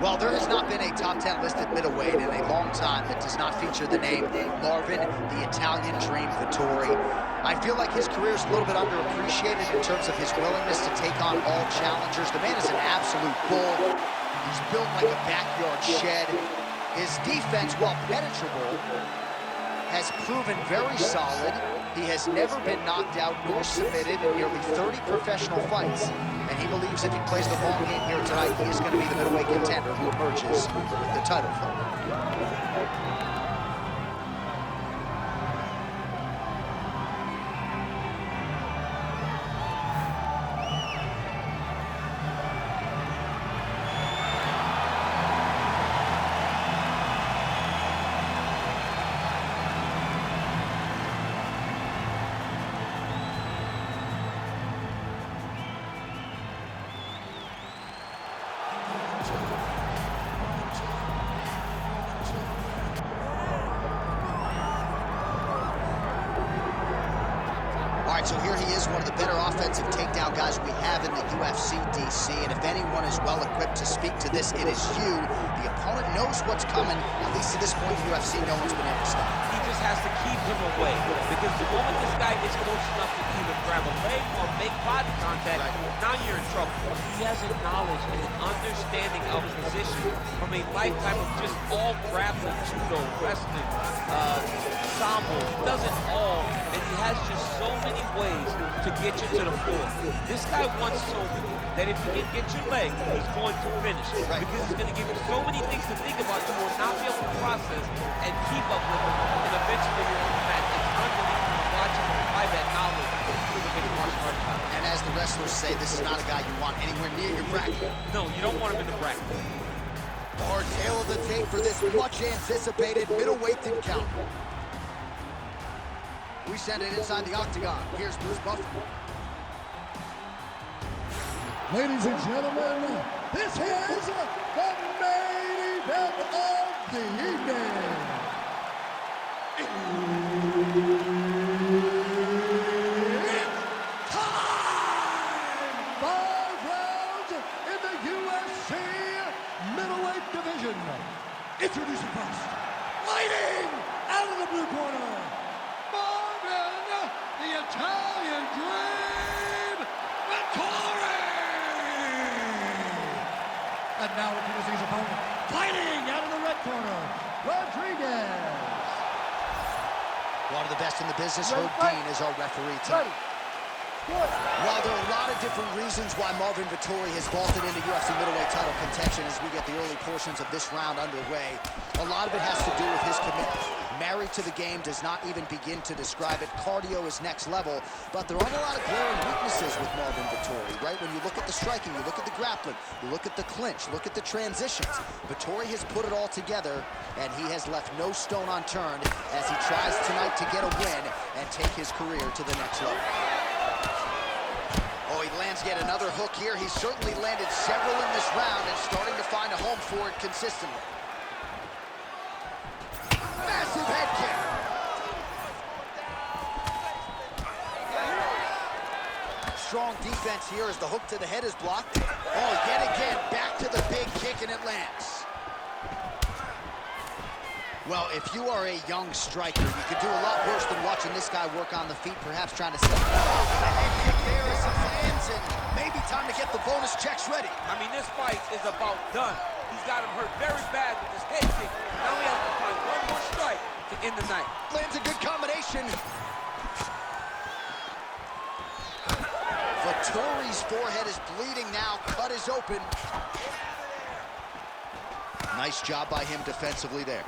Well, there has not been a top 10 listed middleweight in a long time that does not feature the name Marvin the Italian Dream Vettori. I feel like his career is a little bit underappreciated in terms of his willingness to take on all challengers. The man is an absolute bull. He's built like a backyard shed. His defense, while penetrable, has proven very solid. He has never been knocked out nor submitted in nearly 30 professional fights. And he believes if he plays the long game here tonight, he is going to be the middleweight contender who emerges with the title fight. So here he is, one of the better offensive takedown guys we have in the UFC, DC. And if anyone is well equipped to speak to this, it is you. The opponent knows what's coming. At least at this point in the UFC, no one's been able to stop. He just has to keep him away. Because the moment this guy is close enough to either grab a leg or make body contact, now you're in trouble. He has a knowledge and an understanding of position from a lifetime of just all grappling, judo, wrestling, sambo. He does it all, and he has just so many ways to get you to the floor. This guy once told me that if he can get your leg, he's going to finish. Because he's going to give you so many things to think about, you will not be able to process and keep up with him, and eventually you're on the mat. It's unbelievable to watch him apply that knowledge to the mixed martial arts time. And as the wrestlers say, this is not a guy you want anywhere near your bracket. No, you don't want him in the bracket. Our tail of the tape for this much anticipated middleweight encounter. We send it inside the octagon. Here's Bruce Buffer. Ladies and gentlemen, this is the main event of the evening. It's time! 5 rounds in the UFC middleweight division. Introducing first, fighting out of the blue corner, the Italian Dream, Vettori! And now introducing his opponent, fighting out of the red corner, Rodriguez. One of the best in the business, Herb Dean, is our referee tonight. While there are a lot of different reasons why Marvin Vettori has vaulted into UFC middleweight title contention as we get the early portions of this round underway, a lot of it has to do with his commitment. Married to the game, does not even begin to describe it. Cardio is next level, but there aren't a lot of glaring weaknesses with Marvin Vettori, right? When you look at the striking, you look at the grappling, you look at the clinch, look at the transitions. Vettori has put it all together, and he has left no stone unturned as he tries tonight to get a win and take his career to the next level. Oh, he lands yet another hook here. He's certainly landed several in this round and starting to find a home for it consistently. Massive head kick. Strong defense here as the hook to the head is blocked. Oh, yet again, back to the big kick and it lands. Well, if you are a young striker, you could do a lot worse than watching this guy work on the feet, perhaps trying to set up. The head kick there as he lands, and maybe time to get the bonus checks ready. I mean, this fight is about done. He's got him hurt very bad with his head kick. Now he has to find one more strike to end the night. Lands a good combination. Vettori's forehead is bleeding now. Cut is open. Nice job by him defensively there.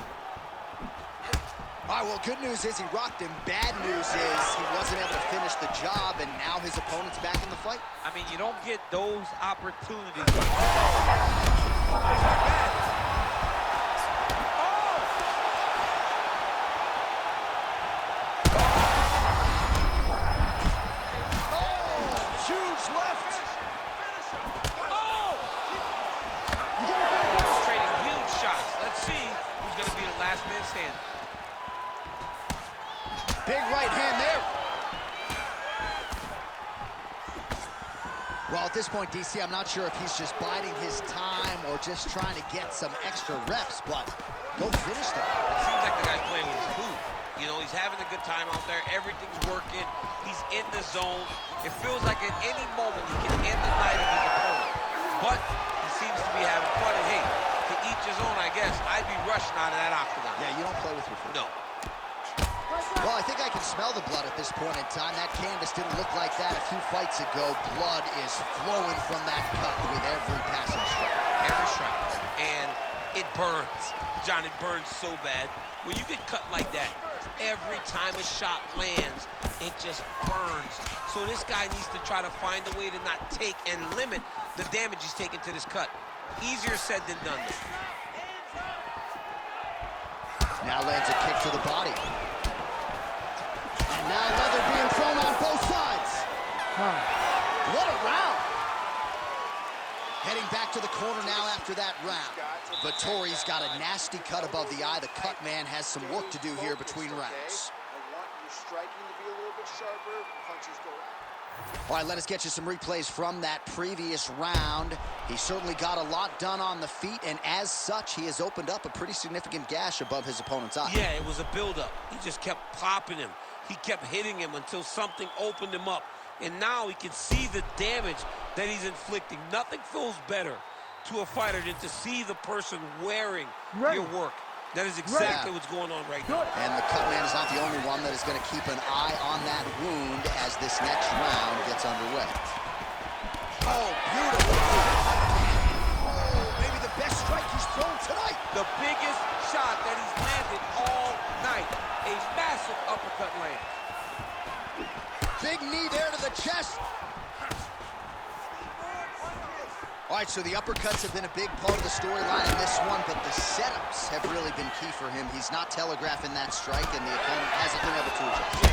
All right, well, good news is he rocked him. Bad news is he wasn't able to finish the job, and now his opponent's back in the fight. I mean, you don't get those opportunities. Big right hand there. Well, at this point, DC, I'm not sure if he's just biding his time or just trying to get some extra reps, but go finish them. It seems like the guy's playing with his food. You know, he's having a good time out there. Everything's working. He's in the zone. It feels like at any moment he can end the night of his opponent. But he seems to be having fun. And hey, to each his own, I guess. I'd be rushing out of that octagon. Yeah, you don't play with your food. No. Well, I think I can smell the blood at this point in time. That canvas didn't look like that a few fights ago. Blood is flowing from that cut with every passing strike. Every strike. And it burns. John, it burns so bad. When you get cut like that, every time a shot lands, it just burns. So this guy needs to try to find a way to not take and limit the damage he's taking to this cut. Easier said than done. Now lands a kick to the body. And now leather being thrown on both sides. What a round. Heading back to the corner now after that round. Vettori's got a nasty cut above the eye. The cut man has some work to do here between rounds. I want your striking to be a little bit sharper. Punches go out. All right, let us get you some replays from that previous round. He certainly got a lot done on the feet, and as such, he has opened up a pretty significant gash above his opponent's eye. Yeah, it was a buildup. He just kept popping him. He kept hitting him until something opened him up. And now he can see the damage that he's inflicting. Nothing feels better to a fighter than to see the person wearing your work. That is exactly what's going on right now. And the cut man is not the only one that is going to keep an eye on that wound as this next round gets underway. Oh, beautiful. Oh, maybe the best strike he's thrown tonight. The biggest shot that he's landed all night. A massive uppercut lands. Big knee there to the chest. All right, so the uppercuts have been a big part of the storyline in this one, but the setups have really been key for him. He's not telegraphing that strike, and the opponent hasn't been able to adjust.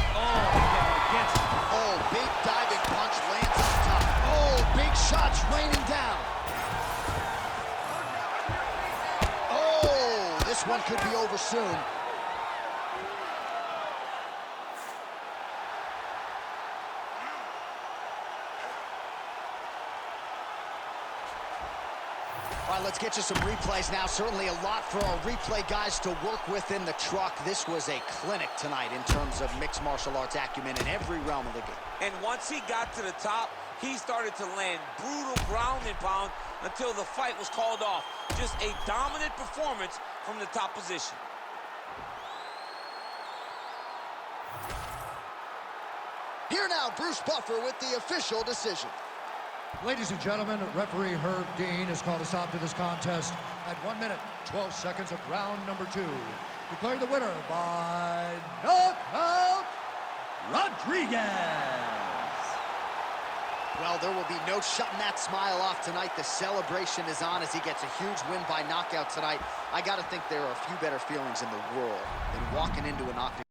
Oh, big diving punch lands on top. Oh, big shots raining down. Oh, this one could be over soon. All right, let's get you some replays now. Certainly a lot for our replay guys to work with in the truck. This was a clinic tonight in terms of mixed martial arts acumen in every realm of the game. And once he got to the top, he started to land brutal ground and pound until the fight was called off. Just a dominant performance from the top position. Here now, Bruce Buffer with the official decision. Ladies and gentlemen, referee Herb Dean has called a stop to this contest at 1 minute, 12 seconds of round number 2. Declaring the winner by knockout, Rodriguez. Well, there will be no shutting that smile off tonight. The celebration is on as he gets a huge win by knockout tonight. I got to think there are a few better feelings in the world than walking into an octagon.